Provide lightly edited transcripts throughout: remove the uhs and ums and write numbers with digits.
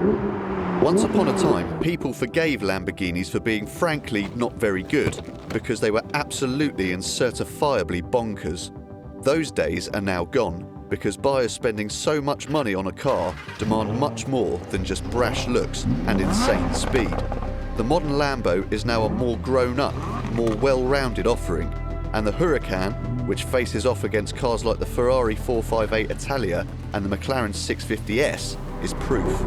Once upon a time, people forgave Lamborghinis for being frankly not very good, because they were absolutely and certifiably bonkers. Those days are now gone, because buyers spending so much money on a car demand much more than just brash looks and insane speed. The modern Lambo is now a more grown-up, more well-rounded offering, and the Huracan, which faces off against cars like the Ferrari 458 Italia and the McLaren 650S, is proof.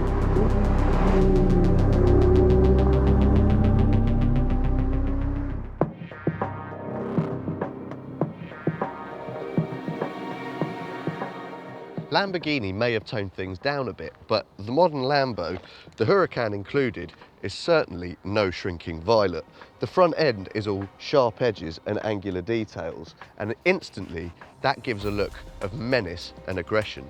Lamborghini may have toned things down a bit, but the modern Lambo, the Huracan included, is certainly no shrinking violet. The front end is all sharp edges and angular details, and instantly that gives a look of menace and aggression.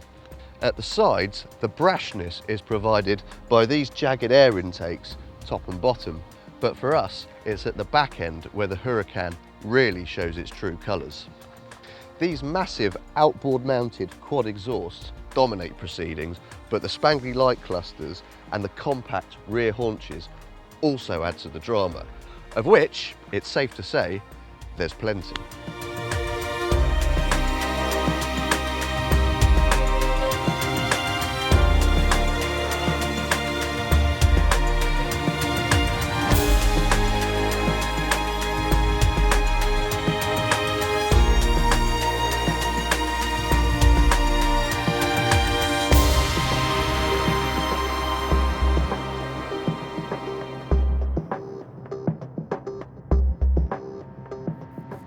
At the sides, the brashness is provided by these jagged air intakes, top and bottom, but for us, it's at the back end where the Huracan really shows its true colours. These massive outboard mounted quad exhausts dominate proceedings, but the spangly light clusters and the compact rear haunches also add to the drama, of which, it's safe to say, there's plenty.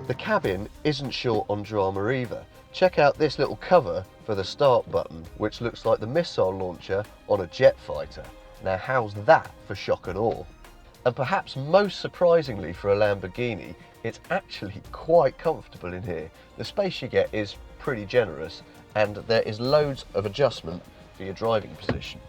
The cabin isn't short on drama either. Check out this little cover for the start button, which looks like the missile launcher on a jet fighter. Now how's that for shock and awe? And perhaps most surprisingly for a Lamborghini, it's actually quite comfortable in here. The space you get is pretty generous, and there is loads of adjustment for your driving position.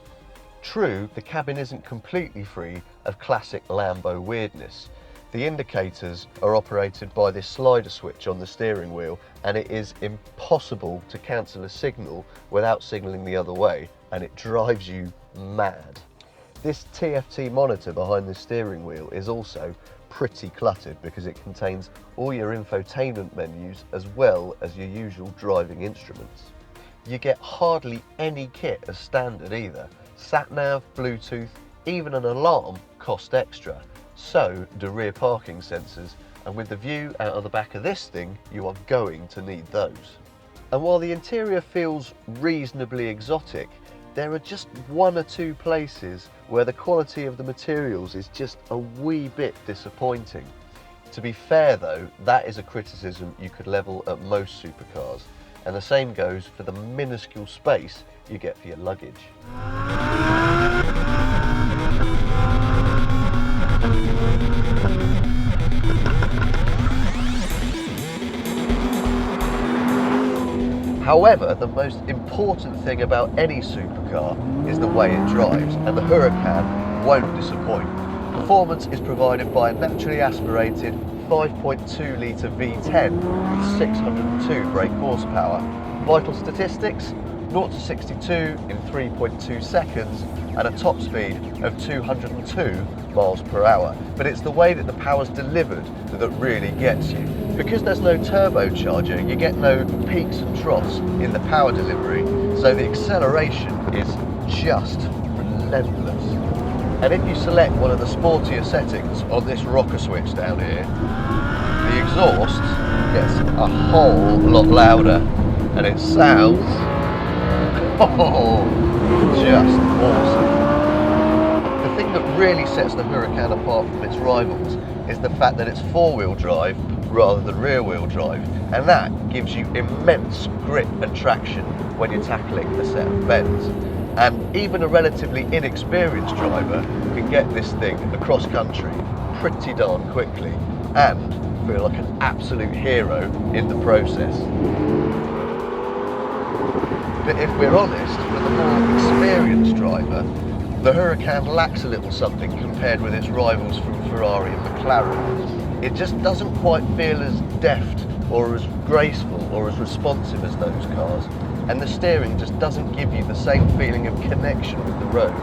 True, the cabin isn't completely free of classic Lambo weirdness. The indicators are operated by this slider switch on the steering wheel, and it is impossible to cancel a signal without signalling the other way, and it drives you mad. This TFT monitor behind the steering wheel is also pretty cluttered because it contains all your infotainment menus as well as your usual driving instruments. You get hardly any kit as standard either. Sat-nav, Bluetooth, even an alarm cost extra. So do rear parking sensors, and with the view out of the back of this thing, you are going to need those. And while the interior feels reasonably exotic, there are just one or two places where the quality of the materials is just a wee bit disappointing. To be fair though, that is a criticism you could level at most supercars, and the same goes for the minuscule space you get for your luggage. However, the most important thing about any supercar is the way it drives, and the Huracan won't disappoint. Performance is provided by a naturally aspirated 5.2 litre V10 with 602 brake horsepower. Vital statistics: 0 to 62 in 3.2 seconds and a top speed of 202 miles per hour. But it's the way that the power's delivered that really gets you. Because there's no turbocharger, you get no peaks and troughs in the power delivery, so the acceleration is just relentless. And if you select one of the sportier settings on this rocker switch down here, the exhaust gets a whole lot louder, and it sounds just awesome. The thing that really sets the Huracan apart from its rivals is the fact that it's four-wheel drive rather than rear-wheel drive, and that gives you immense grip and traction when you're tackling a set of bends. And even a relatively inexperienced driver can get this thing across country pretty darn quickly and feel like an absolute hero in the process. But if we're honest, for the more experienced driver, the Huracan lacks a little something compared with its rivals from Ferrari and McLaren. It just doesn't quite feel as deft or as graceful or as responsive as those cars, and the steering just doesn't give you the same feeling of connection with the road.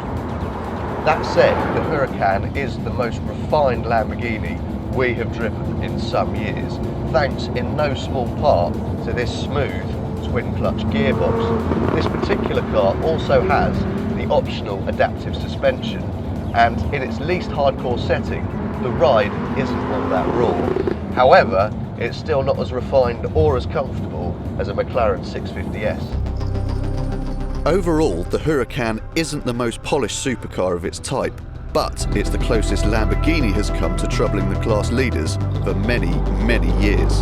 That said, the Huracan is the most refined Lamborghini we have driven in some years, thanks in no small part to this smooth twin-clutch gearbox. This particular car also has the optional adaptive suspension, and in its least hardcore setting, the ride isn't all that raw. However, it's still not as refined or as comfortable as a McLaren 650S. Overall, the Huracan isn't the most polished supercar of its type, but it's the closest Lamborghini has come to troubling the class leaders for many, many years.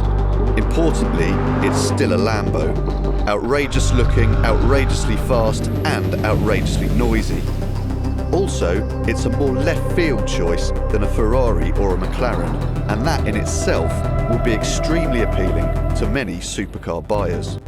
Importantly, it's still a Lambo. Outrageous looking, outrageously fast, and outrageously noisy. Also, it's a more left field choice than a Ferrari or a McLaren, and that in itself will be extremely appealing to many supercar buyers.